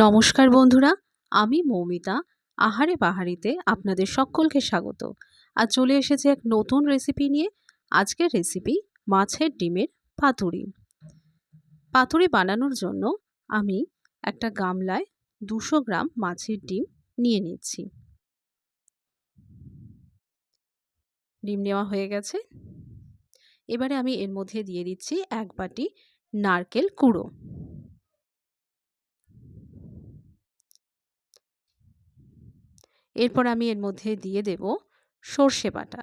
নমস্কার বন্ধুরা, আমি মৌমিতা। আহারে বাহারিতে আপনাদের সকলকে স্বাগত। আজ চলে এসেছে এক নতুন রেসিপি নিয়ে। আজকের রেসিপি মাছের ডিমের পাতুরি। পাতুরি বানানোর জন্য আমি একটা গামলায় 200 গ্রাম মাছের ডিম নিয়ে নিচ্ছি। ডিম নেওয়া হয়ে গেছে। এবারে আমি এর মধ্যে দিয়ে দিচ্ছি 1 বাটি নারকেল কুঁড়ো। এরপর আমি এর মধ্যে দিয়ে দেব সর্ষে বাটা।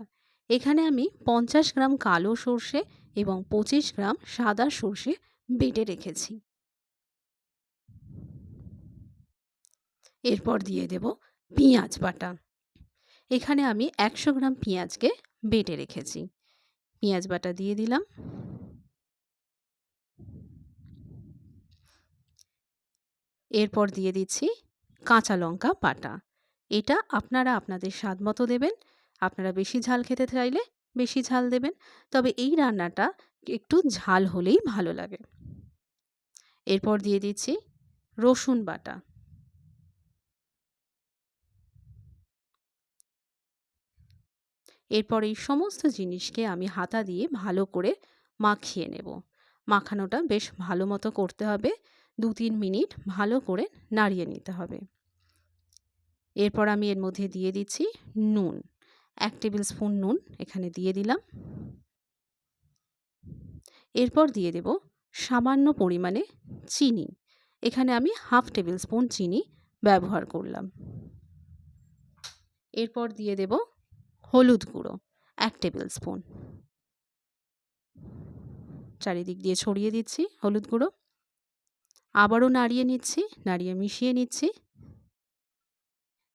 এখানে আমি 50 গ্রাম কালো সর্ষে এবং 25 গ্রাম সাদা সর্ষে বেটে রেখেছি। এরপর দিয়ে দেব পেঁয়াজ বাটা। এখানে আমি 100 গ্রাম পেঁয়াজকে বেটে রেখেছি। পেঁয়াজ বাটা দিয়ে দিলাম। এরপর দিয়ে দিচ্ছি কাঁচা লঙ্কা বাটা। এটা আপনারা আপনাদের স্বাদ মতো দেবেন। আপনারা বেশি ঝাল খেতে চাইলে বেশি ঝাল দেবেন। তবে এই রান্নাটা একটু ঝাল হলেই ভালো লাগে। এরপর দিয়ে দিচ্ছি রসুন বাটা। এরপর এই সমস্ত জিনিসকে আমি হাতা দিয়ে ভালো করে মাখিয়ে নেব। মাখানোটা বেশ ভালো মতো করতে হবে। 2-3 মিনিট ভালো করে নাড়িয়ে নিতে হবে। এরপর আমি এর মধ্যে দিয়ে দিচ্ছি নুন। 1 টেবিল স্পুন নুন এখানে দিয়ে দিলাম। এরপর দিয়ে দেব সামান্য পরিমাণে চিনি। এখানে আমি 1/2 টেবিল স্পুন চিনি ব্যবহার করলাম। এরপর দিয়ে দেব হলুদ গুঁড়ো 1 টেবিল স্পুন। চারিদিক দিয়ে ছড়িয়ে দিচ্ছি হলুদ গুঁড়ো। আবারও নাড়িয়ে নিচ্ছি, নাড়িয়ে মিশিয়ে নিচ্ছি।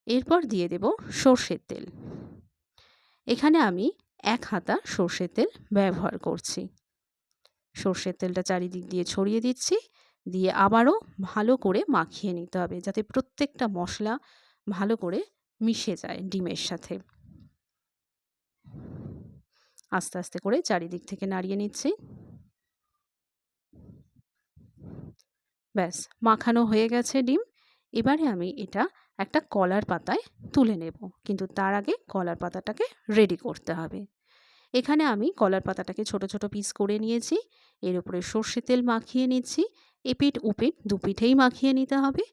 এরপর দিয়ে দেব সর্ষের তেল। এখানে আমি 1 হাতা সর্ষের তেল ব্যবহার করছি। সর্ষের তেলটা চারিদিক দিয়ে ছড়িয়ে দিচ্ছি। দিয়ে আবারও ভালো করে মাখিয়ে নিতে হবে যাতে প্রত্যেকটা মশলা ভালো করে মিশে যায় ডিমের সাথে। আস্তে আস্তে করে চারিদিক থেকে নাড়িয়ে নিচ্ছি। ব্যাস মাখানো হয়ে গেছে ডিম। এবারে আমি এটা একটা কলার পাতায় তুলে নেব। কিন্তু তার আগে কলার পাতাটাকে রেডি করতে হবে। এখানে আমি কলার পাতাটাকে ছোট ছোট পিস করে নিয়েছি। এর উপরে সর্ষে তেল মাখিয়ে নিচ্ছি। এপিঠ ওপিঠ দুপিঠেই মাখিয়ে নিতে হবে।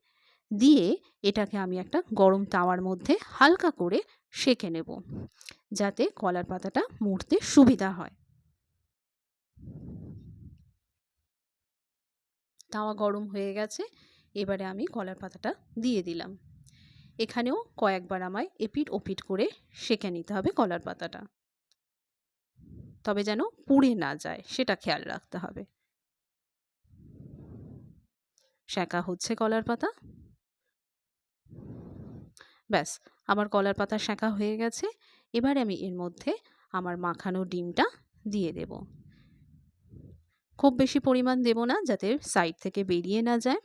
দিয়ে এটাকে আমি একটা গরম তাওয়ার মধ্যে হালকা করে সেঁকে নেব যাতে কলার পাতাটা মুড়তে সুবিধা হয়। তাওয়া গরম হয়ে গেছে। এবারে আমি কলার পাতাটা দিয়ে দিলাম। এখানেও কয়েকবার আমায় এপিঠ ওপিঠ করে সেঁকে নিতে হবে কলার পাতাটা। তবে যেন পুড়ে না যায় সেটা খেয়াল রাখতে হবে। সেঁকা হচ্ছে কলার পাতা। ব্যাস আমার কলার পাতা সেঁকা হয়ে গেছে। এবারে আমি এর মধ্যে আমার মাখানো ডিমটা দিয়ে দেব। খুব বেশি পরিমাণ দেব না যাতে সাইড থেকে বেরিয়ে না যায়।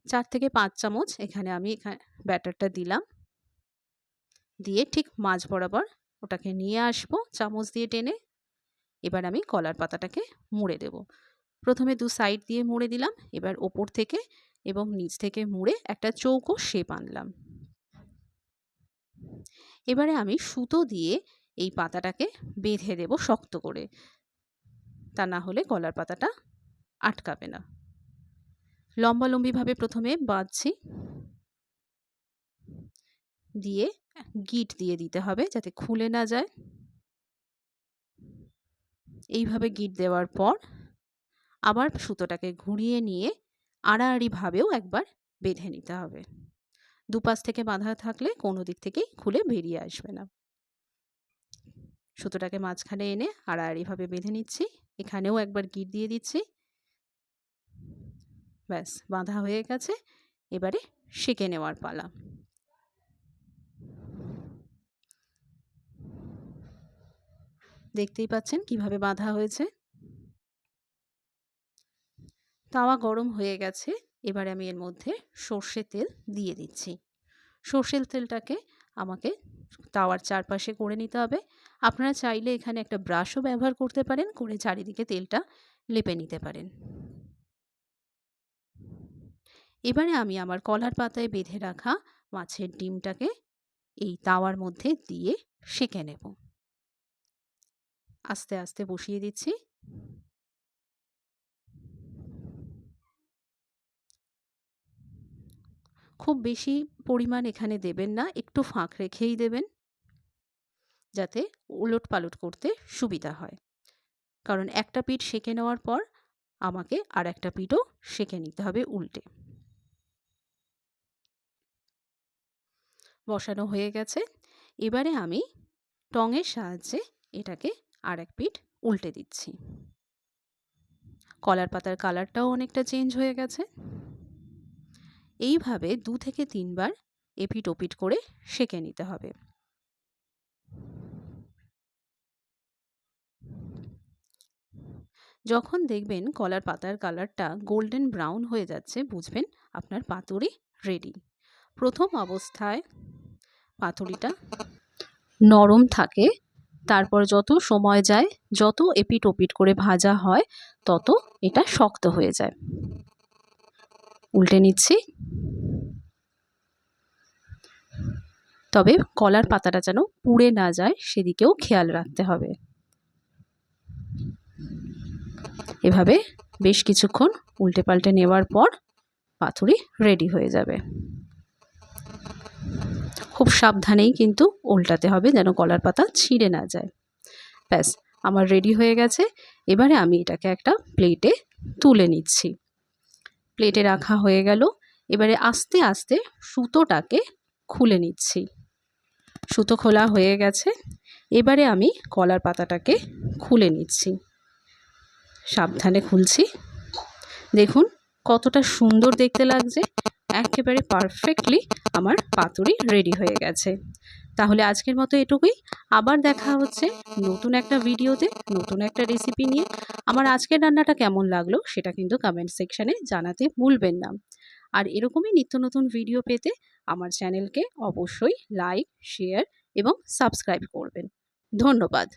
4 থেকে 5 চামচ এখানে আমি ব্যাটারটা দিলাম। দিয়ে ঠিক মাঝ বরাবর ওটাকে নিয়ে আসবো চামচ দিয়ে টেনে। এবার আমি কলার পাতাটাকে মুড়ে দেব। প্রথমে 2 সাইড দিয়ে মুড়ে দিলাম। এবার ওপর থেকে এবং নিচ থেকে মুড়ে একটা চৌকো শেপ আনলাম। এবারে আমি সুতো দিয়ে এই পাতাটাকে বেঁধে দেব শক্ত করে। তা না হলে কলার পাতাটা আটকাবে না। লম্বালম্বিভাবে প্রথমে বাঁধছি। দিয়ে গিঁট দিয়ে দিতে হবে যাতে খুলে না যায়। এইভাবে গিঁট দেওয়ার পর আবার সুতোটাকে ঘুরিয়ে নিয়ে আড়াআড়িভাবেও একবার বেঁধে নিতে হবে। দুপাশ থেকে বাঁধা থাকলে কোনো দিক থেকেই খুলে বেরিয়ে আসবে না। সুতোটাকে মাঝখানে এনে আড়াআড়িভাবে বেঁধে নিচ্ছি। এখানেও একবার গিঁট দিয়ে দিচ্ছি। ব্যাস বাঁধা হয়ে গেছে। এবারে সেঁকে নেওয়ার পালা। দেখতেই পাচ্ছেন কিভাবে বাঁধা হয়েছে। তাওয়া গরম হয়ে গেছে। এবারে আমি এর মধ্যে সর্ষের তেল দিয়ে দিচ্ছি। সর্ষের তেলটাকে আমাকে তাওয়ার চারপাশে করে নিতে হবে। আপনারা চাইলে এখানে একটা ব্রাশও ব্যবহার করতে পারেন, করে চারিদিকে তেলটা লেপে নিতে পারেন। এবারে আমি আমার কলার পাতায় বেঁধে রাখা মাছের ডিমটাকে এই তাওয়ার মধ্যে দিয়ে সেঁকে নেব। আস্তে আস্তে বসিয়ে দিচ্ছি। খুব বেশি পরিমাণ এখানে দেবেন না, একটু ফাঁক রেখেই দেবেন, যাতে উলট-পালট করতে সুবিধা হয়। কারণ একটা পিঠ সেঁকে নেওয়ার পর আমাকে আরেকটা পিঠও সেঁকে নিতে হবে উল্টে। বসানো হয়ে গেছে। এবারে আমি টঙের সাহায্যে এটাকে আরেক পিঠ উল্টে দিচ্ছি। কলার পাতার কালারটাও অনেকটা চেঞ্জ হয়ে গেছে। এইভাবে 2 থেকে 3 বার এপিঠ ওপিঠ করে সেঁকে নিতে হবে। যখন দেখবেন কলার পাতার কালারটা গোল্ডেন ব্রাউন হয়ে যাচ্ছে, বুঝবেন আপনার পাতুরি রেডি। প্রথম অবস্থায় পাতুরিটা নরম থাকে, তারপর যত সময় যায়, যত এপিঠ ওপিঠ করে ভাজা হয়, তত এটা শক্ত হয়ে যায়। উল্টে নিচ্ছি। তবে কলার পাতাটা যেন পুড়ে না যায়, সেদিকেও খেয়াল রাখতে হবে। এভাবে বেশ কিছুক্ষণ উল্টে পাল্টে নেওয়ার পর পাতুরি রেডি হয়ে যাবে। খুব সাবধানেই কিন্তু উল্টাতে হবে, যেন কলার পাতা ছিঁড়ে না যায়। ব্যাস, আমার রেডি হয়ে গেছে। এবারে আমি এটাকে একটা প্লেটে তুলে নিচ্ছি। প্লেটে রাখা হয়ে গেল। এবারে আস্তে আস্তে সুতোটাকে খুলে নিচ্ছি। সুতো খোলা হয়ে গেছে। এবারে আমি কলার পাতাটাকে খুলে নিচ্ছি। সাবধানে খুলছি। দেখুন কতটা সুন্দর দেখতে লাগছে। একেবারে পারফেক্টলি আমার পাতুরি রেডি হয়ে গেছে। তাহলে আজকের মতো এটুকুই। আবার দেখা হচ্ছে নতুন একটা ভিডিওতে, নতুন একটা রেসিপি নিয়ে। আমার আজকের রান্নাটা কেমন লাগলো সেটা কিন্তু কমেন্ট সেকশানে জানাতে ভুলবেন না। আর এরকমই নিত্য নতুন ভিডিও পেতে আমার চ্যানেলকে অবশ্যই লাইক, শেয়ার এবং সাবস্ক্রাইব করবেন। ধন্যবাদ।